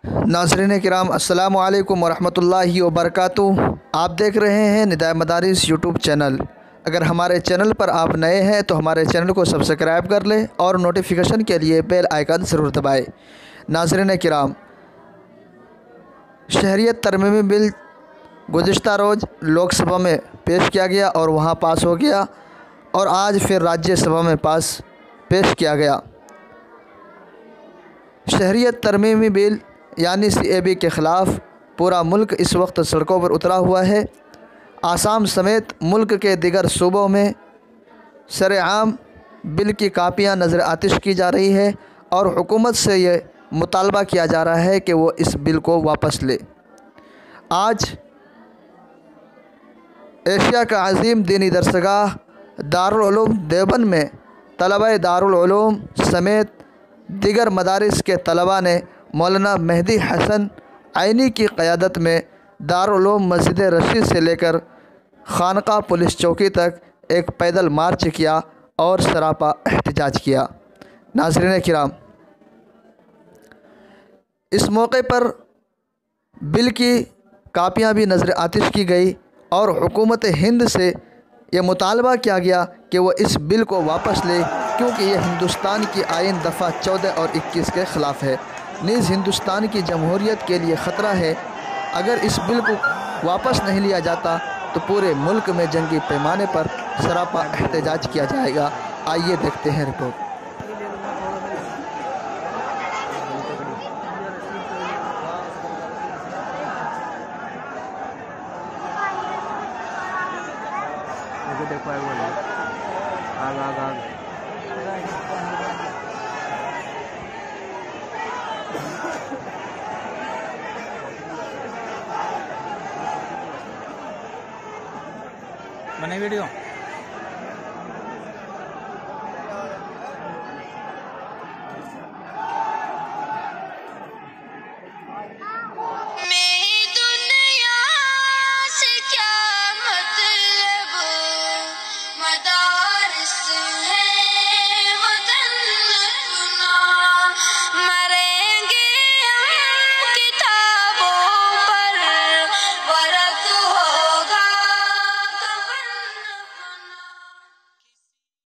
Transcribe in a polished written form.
नाज़रीन किराम अस्सलामु अलैकुम वरहमतुल्लाहि वबरकातुहू। आप देख रहे हैं निदाए मदारिस यूट्यूब चैनल। अगर हमारे चैनल पर आप नए हैं तो हमारे चैनल को सब्सक्राइब कर लें और नोटिफिकेशन के लिए बेल आइकन ज़रूर दबाएं। नाज़रीन किराम, शहरियत तरमीमी बिल गुज़िश्ता रोज़ लोकसभा में पेश किया गया और वहाँ पास हो गया और आज फिर राज्यसभा में पेश किया गया। शहरियत तरमीमी बिल यानी CAB के ख़िलाफ़ पूरा मुल्क इस वक्त सड़कों पर उतरा हुआ है। आसाम समेत मुल्क के दिगर सूबों में सरेआम बिल की कापियाँ नज़र आतिश की जा रही है और हुकूमत से ये मुतालबा किया जा रहा है कि वो इस बिल को वापस ले। आज एशिया का अज़ीम दीनी दरसगाह दारुल उलूम देवबंद में तलबा दारुल उलूम समेत दिगर मदारिस के तलबा ने मौलाना मेहदी हसन आइनी की क़यादत में दारुल उलूम मस्जिद रशीद से लेकर खानका पुलिस चौकी तक एक पैदल मार्च किया और सरापा एहतजाज किया। नाज़रीन किराम, इस मौके पर बिल की कापियाँ भी नज़र आतिश की गई और हुकूमत हिंद से ये मुतालबा किया गया कि वो इस बिल को वापस ले, क्योंकि ये हिंदुस्तान की आइन दफ़ा 14 और 21 के ख़िलाफ़ है। नीज़ हिंदुस्तान की जमहूरियत के लिए ख़तरा है। अगर इस बिल को वापस नहीं लिया जाता तो पूरे मुल्क में जंगी पैमाने पर सरापा एहतजाज किया जाएगा। आइए देखते हैं रिपोर्ट। देखो आग आग आग बने वीडियो।